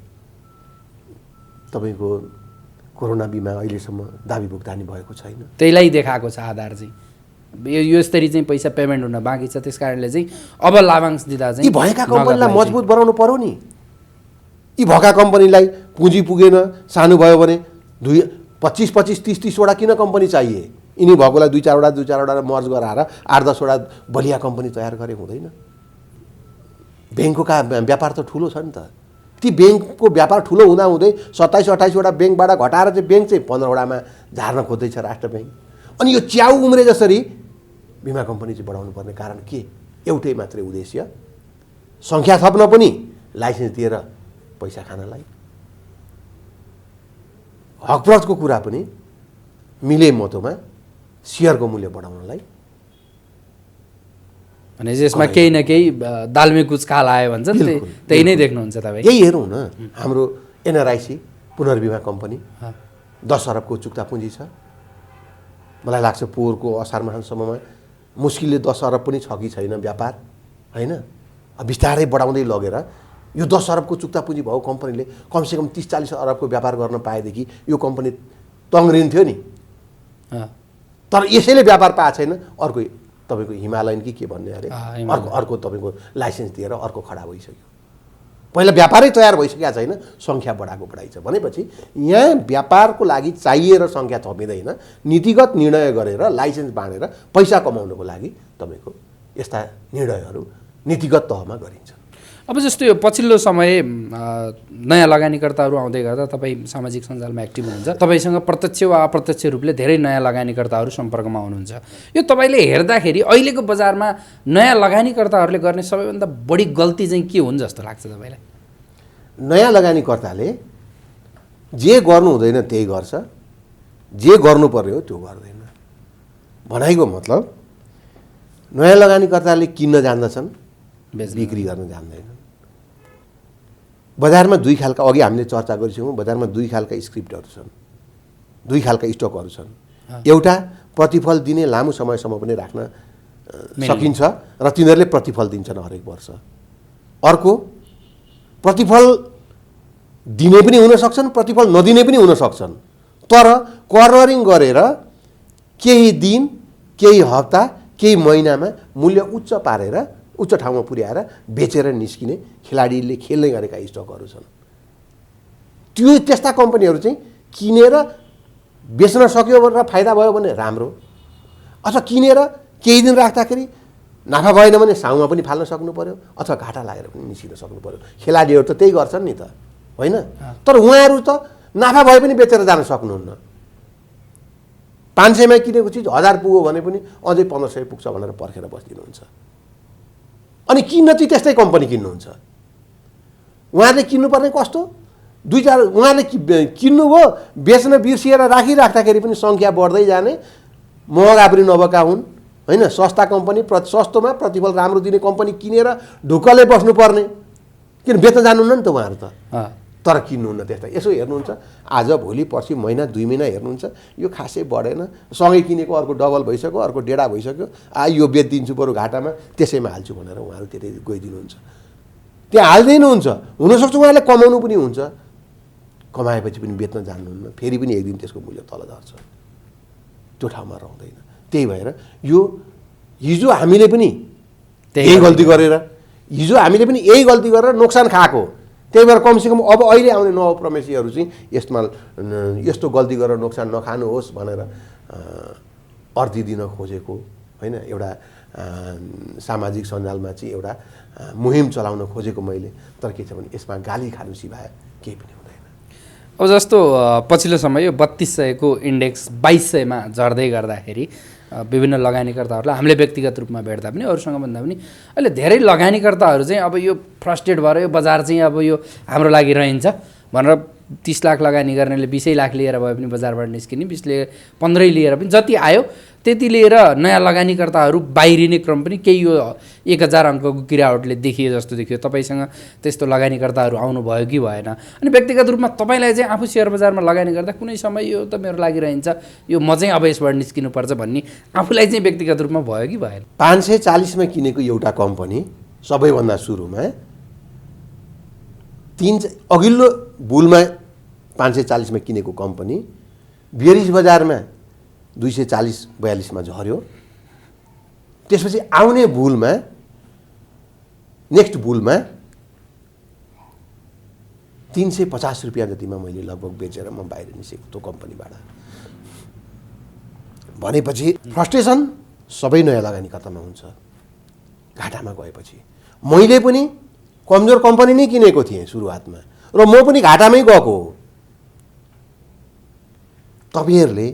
B: तपाईँको कोरोना बिमा अहिलेसम्म दाबी भुक्तानी भएको छैन।
A: त्यहीलाई देखाएको छ आधार चाहिँ। यो यसरी चाहिँ पैसा पेमेन्ट हुन बाँकी छ, त्यस कारणले चाहिँ अब लाभांश दिँदा चाहिँ
B: यी भएका कम्पनीलाई मजबुत बनाउनु पर्यो नि। यी भएका कम्पनीलाई पुँजी पुगेन, सानो भयो भने 25, 30वटा किन कम्पनी चाहिए? यिनी भएकोलाई 2-4वटा मर्ज गराएर 8-10 वटा बलिया कम्पनी तयार गरे हुँदैन? ब्याङ्कको व्यापार त ठुलो छ नि त। ती ब्याङ्कको व्यापार ठुलो हुँदाहुँदै 27-28वटा ब्याङ्कबाट घटाएर चाहिँ ब्याङ्क चाहिँ 15वटामा झार्न खोज्दैछ राष्ट्र ब्याङ्क। अनि यो च्याउ उम्रे जसरी बिमा कम्पनी चाहिँ बढाउनु पर्ने कारण के? एउटै मात्रै उद्देश्य, सङ्ख्या थप्न पनि, लाइसेन्स दिएर पैसा खानलाई, हकप्रतको कुरा पनि मिले मतोमा सेयरको मूल्य बढाउनलाई।
A: भने यसमा केही न केही दालमे कुछ काला आयो भन्छ नि, त्यही नै देख्नुहुन्छ तपाईँ?
B: यही हेरौँ न, हाम्रो एनआरआइसी पुनर्बिमा कम्पनी 10 अरबको चुक्ता पुँजी छ। मलाई लाग्छ पोहोरको असार माससम्ममा मुस्किलले 10 अरब पनि छ कि छैन व्यापार, होइन? बिस्तारै बढाउँदै लगेर यो 10 अरबको चुक्ता पुँजी भएको कम्पनीले कमसेकम 30-40 अरबको व्यापार गर्न पाएदेखि यो कम्पनी तङ्ग्रिन्थ्यो नि। तर यसैले व्यापार पाएको छैन। अर्को तपाईँको हिमालयन कि के भन्ने अरे, अर्को तपाईँको लाइसेन्स दिएर अर्को खडा भइसक्यो। पहिला व्यापारै तयार भइसकेको छैन, सङ्ख्या बढाएको बढाइ छ भनेपछि यहाँ व्यापारको लागि चाहिएर सङ्ख्या थपिँदैन, नीतिगत निर्णय गरेर लाइसेन्स बाँडेर पैसा कमाउनको लागि तपाईँको यस्ता निर्णयहरू नीतिगत तहमा गरिन्छ।
A: अब जस्तो यो पछिल्लो समय नयाँ लगानीकर्ताहरू आउँदै गर्दा तपाईँ सामाजिक सञ्जालमा एक्टिभ हुनुहुन्छ, तपाईँसँग प्रत्यक्ष वा अप्रत्यक्ष रूपले धेरै नयाँ लगानीकर्ताहरू सम्पर्कमा हुनुहुन्छ। यो तपाईँले हेर्दाखेरि अहिलेको बजारमा नयाँ लगानीकर्ताहरूले गर्ने सबैभन्दा बढी गल्ती चाहिँ के हुन् जस्तो लाग्छ तपाईँलाई?
B: नयाँ लगानीकर्ताले जे गर्नु हुँदैन त्यही गर्छ, जे गर्नुपर्ने हो त्यो गर्दैन। भनाइको मतलब नयाँ लगानीकर्ताले किन्न जान्दछन्, बिक्री गर्न जान्दैनन्। बजारमा दुई खालका, अघि हामीले चर्चा गरिसक्यौँ, बजारमा दुई खालका स्क्रिप्टहरू छन्, दुई खालका स्टकहरू छन्। एउटा प्रतिफल दिने, लामो समयसम्म पनि राख्न सकिन्छ र तिनीहरूले प्रतिफल दिन्छन् हरेक वर्ष। अर्को प्रतिफल दिने पनि हुन सक्छन्, प्रतिफल नदिने पनि हुन सक्छन्, तर कर्नरिङ गरेर केही दिन, केही हप्ता, केही महिनामा मूल्य उच्च पारेर, उच्च ठाउँमा पुर्याएर बेचेर निस्किने खेलाडीले खेल्ने गरेका स्टकहरू छन्। त्यस्ता कम्पनीहरू चाहिँ किनेर बेच्न सक्यो र फाइदा भयो भने राम्रो, अथवा किनेर केही दिन राख्दाखेरि नाफा भएन भने साउमा पनि फाल्न सक्नु पर्यो, अथवा घाटा लागेर पनि निस्किन सक्नु पर्यो। खेलाडीहरू त त्यही गर्छन् नि त, होइन? तर उहाँहरू त नाफा भए पनि बेचेर जान सक्नुहुन्न। 500मा किनेको चिज 1000 पुग्यो भने पनि अझै 1500 पुग्छ भनेर पर्खेर बसिदिनुहुन्छ। अनि किन्न चाहिँ त्यस्तै कम्पनी किन्नुहुन्छ। उहाँहरूले किन्नुपर्ने कस्तो, दुई चार उहाँहरूले किन्नुभयो, बेच्न बिर्सिएर राखिराख्दाखेरि पनि सङ्ख्या बढ्दै जाने, महँगा पनि नभएका हुन्, होइन? सस्ता कम्पनी, सस्तोमा प्रतिफल राम्रो दिने कम्पनी किनेर ढुक्कले बस्नुपर्ने, किन बेच्न जानुहुन्न नि त उहाँहरू त, तर किन्नुहुन्न। त्यस्ता यसो हेर्नुहुन्छ, आज भोलि पर्सि महिना 2 महिना हेर्नुहुन्छ, यो खासै बढेन, सँगै किनेको अर्को डबल भइसक्यो, अर्को डेढा भइसक्यो, यो बेचिदिन्छु बरु घाटामा, त्यसैमा हाल्छु भनेर उहाँहरू त्यतै गइदिनुहुन्छ। त्यहाँ हाल्दिनुहुन्छ, हुनसक्छ उहाँले कमाउनु पनि हुन्छ, कमाएपछि पनि बेच्न जान्नुहुन्न, फेरि पनि एक दिन त्यसको मूल्य तल झर्छ, त्यो ठाउँमा रहँदैन। त्यही भएर यो हिजो हामीले पनि यही गल्ती गरेर नोक्सान खाएको, त्यही भएर कमसेकम अब अहिले आउने नवप्रवेशीहरू चाहिँ यस्तो गल्ती गरेर नोक्सान नखानुहोस् भनेर अर्ती दिन खोजेको, होइन? एउटा सामाजिक सञ्जालमा चाहिँ एउटा मुहिम चलाउन खोजेको मैले। तर के छ भने यसमा गाली खानु सिवाय केही पनि हुँदैन।
A: अब जस्तो पछिल्लो समय यो 3200को इन्डेक्स 2200मा झर्दै गर्दाखेरि विभिन्न लगानीकर्ताहरूलाई हामीले व्यक्तिगत रूपमा भेट्दा पनि अरूसँग भन्दा पनि अहिले धेरै लगानीकर्ताहरू चाहिँ अब यो फ्रस्ट्रेट भएर यो बजार चाहिँ अब यो हाम्रो लागि रहन्छ भनेर 30 लाख लगानी गर्नेले 20 लाख लिएर भए पनि बजारबाट निस्किने, 15 लिएर पनि जति आयो त्यति लिएर नयाँ लगानीकर्ताहरू बाहिरिने क्रम पनि केही यो 1000 अङ्कको गिरावटले देखिए जस्तो देखियो। तपाईँसँग त्यस्तो लगानीकर्ताहरू आउनुभयो कि भएन? अनि व्यक्तिगत रूपमा तपाईँलाई चाहिँ आफू सेयर बजारमा लगानी गर्दा कुनै समय यो त मेरो लागि रहन्छ, यो म चाहिँ अब यसबाट निस्किनुपर्छ भन्ने आफूलाई चाहिँ व्यक्तिगत रूपमा भयो कि भएन?
B: 540मा किनेको एउटा कम्पनी सबैभन्दा सुरुमा अघिल्लो बुलमा 540मा किनेको कम्पनी बेरिज बजारमा 240-42मा झर्यो। त्यसपछि आउने बुलमा, नेक्स्ट बुलमा 350 रुपियाँ जतिमा मैले लगभग बेचेर म बाहिर निस्केको त्यो कम्पनीबाट। भनेपछि फ्रस्ट्रेसन सबै नयाँ लगानीकर्तामा हुन्छ। घाटामा गएपछि मैले पनि कमजोर कम्पनी नै किनेको थिएँ सुरुवातमा, र म पनि घाटामै गएको हो। तपाईँहरूले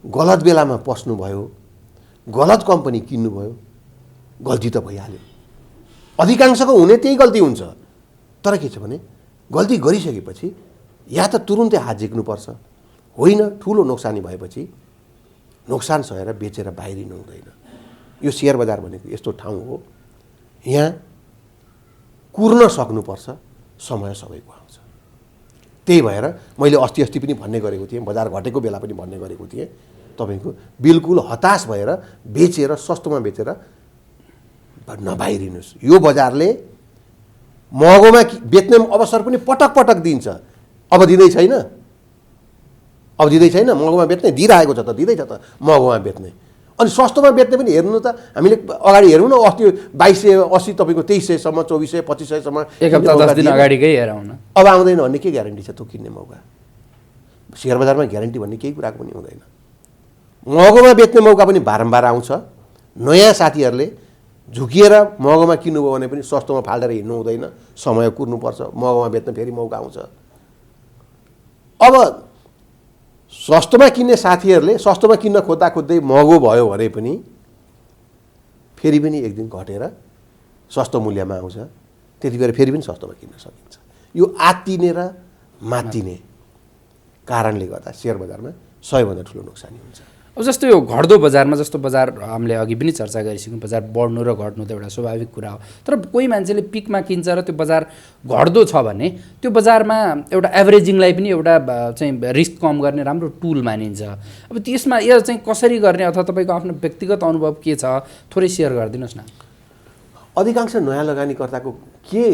B: गलत बेलामा पस्नुभयो, गलत कम्पनी किन्नुभयो, गल्ती त भइहाल्यो। अधिकांशको हुने त्यही गल्ती हुन्छ। तर के छ भने गल्ती गरिसकेपछि या त तुरुन्तै हात झिक्नुपर्छ, होइन ठुलो नोक्सानी भएपछि नोक्सान सहेर बेचेर बाहिरिनु हुँदैन। यो सेयर बजार भनेको यस्तो ठाउँ हो, यहाँ कुर्न सक्नुपर्छ, समय सबैको आउँछ। त्यही भएर मैले अस्ति पनि भन्ने गरेको थिएँ, बजार घटेको बेला पनि भन्ने गरेको थिएँ, तपाईँको बिल्कुल हताश भएर बेचेर सस्तोमा बेचेर नबाहिरिनुहोस्। यो बजारले महँगोमा बेच्ने अवसर पनि पटक पटक दिन्छ। अब दिँदै छैन, अब दिँदै छैन, महँगोमा बेच्ने दिइरहेको छ त, दिँदैछ त महँगोमा बेच्ने। अनि सस्तोमा बेच्ने पनि हेर्नु त, हामीले अगाडि हेरौँ न, अस्ति 2280 तपाईँको 2300सम्म, 2400, 2500सम्म,
A: एक हप्ता 10 दिन अगाडिकै हेरौँ न।
B: अब आउँदैन भन्ने के ग्यारेन्टी छ त्यो किन्ने मौका? सेयर बजारमा ग्यारेन्टी भन्ने केही कुराको पनि हुँदैन। महँगोमा बेच्ने मौका पनि बारम्बार आउँछ। नयाँ साथीहरूले झुकिएर महँगोमा किन्नुभयो भने पनि सस्तोमा फाल्टेर हिँड्नु हुँदैन, समय कुर्नुपर्छ। महँगोमा बेच्न फेरि मौका आउँछ। अब सस्तोमा किन्ने साथीहरूले सस्तोमा किन्न खोज्दा खोज्दै महँगो भयो भने पनि फेरि पनि एक दिन घटेर सस्तो मूल्यमा आउँछ। त्यति बेला फेरि पनि सस्तोमा किन्न सकिन्छ। यो आत्तिने र मात्तिने कारणले गर्दा सेयर बजारमा सबैभन्दा ठुलो नोक्सानी हुन्छ।
A: अब जस्तो यो घट्दो बजारमा, जस्तो बजार हामीले अघि पनि चर्चा गरिसक्यौँ, बजार बढ्नु र घट्नु त एउटा स्वाभाविक कुरा हो। तर कोही मान्छेले पिकमा किन्छ र त्यो बजार घट्दो छ भने त्यो बजारमा एउटा एभरेजिङलाई पनि एउटा चाहिँ रिस्क कम गर्ने राम्रो टुल मानिन्छ। अब त्यसमा यो चाहिँ कसरी गर्ने, अथवा तपाईँको आफ्नो व्यक्तिगत अनुभव के छ, थोरै सेयर गरिदिनुहोस् न।
B: अधिकांश नयाँ लगानीकर्ताको के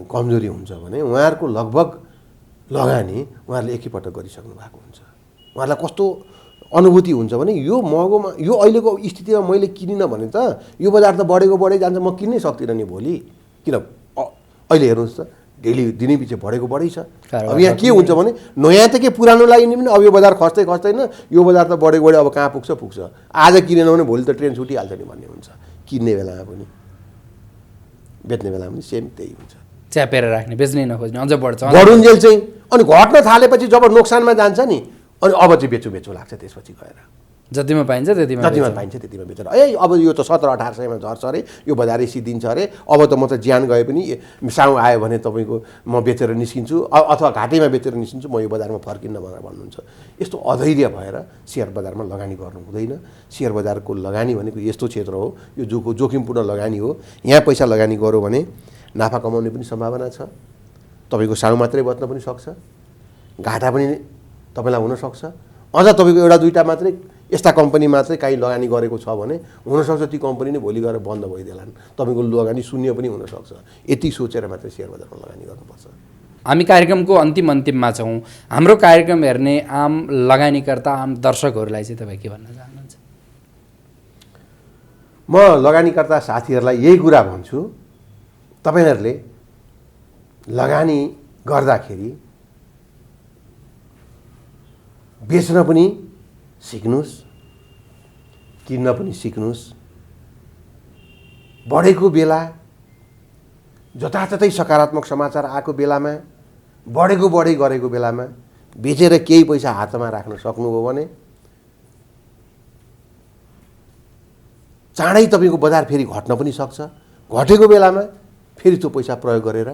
B: कमजोरी हुन्छ भने उहाँहरूको लगभग लगानी उहाँहरूले एकैपटक गरिसक्नु भएको हुन्छ। उहाँहरूलाई कस्तो अनुभूति हुन्छ भने यो महँगोमा, यो अहिलेको स्थितिमा मैले किनिनँ भने त यो बजार त बढेकै जान्छ, म किन्नै सक्दिनँ नि भोलि। किन अहिले हेर्नुहोस् त, डेली दिनै पछि बढेको बढै छ। अब यहाँ के हुन्छ भने नयाँ त के पुरानो लाग्ने पनि अब यो बजार खस्दैन, यो बजार त बढेको अब कहाँ पुग्छ। आज किनेन भने भोलि त ट्रेन छुटिहाल्छ नि भन्ने हुन्छ। किन्ने बेलामा पनि बेच्ने बेलामा पनि सेम त्यही हुन्छ।
A: च्यापेर राख्ने, बेच्नै नखोज्ने, अझ बढ्छ।
B: बढुन्जेल चाहिँ अनि घट्न थालेपछि जब नोक्सानमा जान्छ नि, अनि अब चाहिँ बेचु लाग्छ। त्यसपछि गएर
A: जतिमा पाइन्छ त्यतिमा
B: त्यतिमा बेचेर अब यो त 1700-1800मा झर्छ अरे, यो बजारै सिद्धिन्छ अरे, अब त म त ज्यान गए पनि साउ आयो भने तपाईँको म बेचेर निस्किन्छु, अथवा घाटैमा बेचेर निस्किन्छु, म यो बजारमा फर्किन्न भनेर भन्नुहुन्छ। यस्तो अधैर्य भएर सेयर बजारमा लगानी गर्नु हुँदैन। सेयर बजारको लगानी भनेको यस्तो क्षेत्र हो, यो जोखिमपूर्ण लगानी हो। यहाँ पैसा लगानी गर्यो भने नाफा कमाउने पनि सम्भावना छ, तपाईँको साउ मात्रै बच्न पनि सक्छ, घाटा पनि तपाईँलाई हुनसक्छ। अझ तपाईँको एउटा दुईवटा मात्रै यस्ता कम्पनी मात्रै काहीँ लगानी गरेको छ भने हुनसक्छ ती कम्पनी नै भोलि गएर बन्द भइदेलान्, तपाईँको लगानी शून्य पनि हुनसक्छ। यति सोचेर मात्रै सेयर बजारमा लगानी गर्नुपर्छ।
A: हामी कार्यक्रमको अन्तिममा छौँ। हाम्रो कार्यक्रम हेर्ने आम लगानीकर्ता, आम दर्शकहरूलाई चाहिँ तपाईँ के भन्न चाहनुहुन्छ?
B: म लगानीकर्ता साथीहरूलाई यही कुरा भन्छु, तपाईँहरूले लगानी गर्दाखेरि बेच्न पनि सिक्नुहोस्, किन्न पनि सिक्नुहोस्। बढेको बेला, जताततै सकारात्मक समाचार आएको बेलामा, बढै गरेको बेलामा बेचेर केही पैसा हातमा राख्न सक्नुभयो भने चाँडै तपाईँको बजार फेरि घट्न पनि सक्छ। घटेको बेलामा फेरि त्यो पैसा प्रयोग गरेर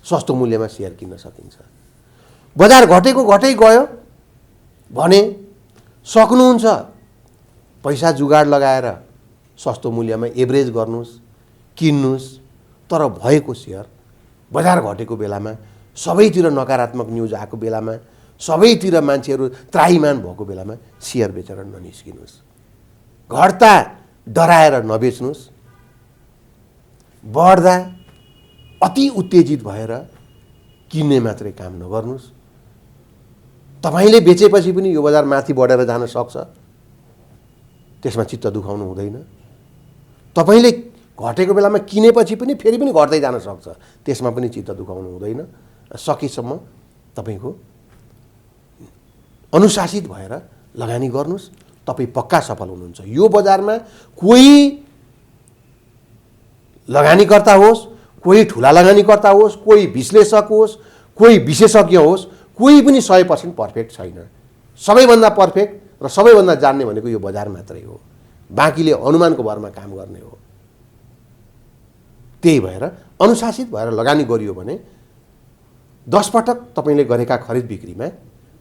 B: सस्तो मूल्यमा सेयर किन्न सकिन्छ। बजार घटै गयो भने सक्नुहुन्छ पैसा जुगाड लगाएर सस्तो मूल्यमा एभरेज गर्नुहोस्, किन्नुहोस्। तर भएको सेयर बजार घटेको बेलामा, सबैतिर नकारात्मक न्युज आएको बेलामा, सबैतिर मान्छेहरू त्राहिमाम भएको बेलामा सेयर बेचेर ननिस्किनुहोस्। घट्दा डराएर नबेच्नुहोस्, बढ्दा अति उत्तेजित भएर किन्ने मात्रै काम नगर्नुहोस्। तपाईँले बेचेपछि पनि यो बजार माथि बढेर जान सक्छ, त्यसमा चित्त दुखाउनु हुँदैन। तपाईँले घटेको बेलामा किनेपछि पनि फेरि पनि घट्दै जान सक्छ, त्यसमा पनि चित्त दुखाउनु हुँदैन। सकेसम्म तपाईँको अनुशासित भएर लगानी गर्नुहोस्, तपाईँ पक्का सफल हुनुहुन्छ। यो बजारमा कोही लगानीकर्ता होस्, कोही ठुला लगानीकर्ता होस्, कोही विश्लेषक होस्, कोही विशेषज्ञ होस्, कोही पनि 100% पर्फेक्ट छैन। सबैभन्दा पर्फेक्ट र सबैभन्दा जान्ने भनेको यो बजार मात्रै हो। बाँकीले अनुमानको भरमा काम गर्ने हो। त्यही भएर अनुशासित भएर लगानी गरियो भने 10 पटक तपाईँले गरेका खरिद बिक्रीमा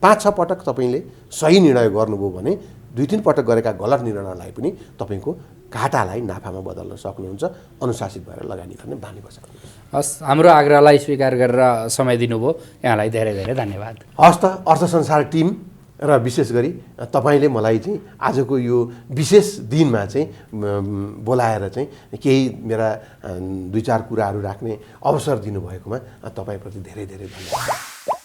B: 5-6 पटक तपाईँले सही निर्णय गर्नुभयो भने 2-3 पटक गरेका गलत निर्णयलाई पनि तपाईँको घाटालाई नाफामा बदल्न सक्नुहुन्छ। अनुशासित भएर लगानी गर्ने बानी बसाल्नुहोस्।
A: हस्, हाम्रो आग्रहलाई स्वीकार गरेर समय दिनुभयो, यहाँलाई धेरै धेरै धन्यवाद।
B: हस् त, अर्थ संसार टिम र विशेष गरी तपाईँले मलाई चाहिँ आजको यो विशेष दिनमा चाहिँ बोलाएर चाहिँ केही मेरा 2-4 कुराहरू राख्ने अवसर दिनुभएकोमा तपाईँप्रति धेरै धेरै धन्यवाद।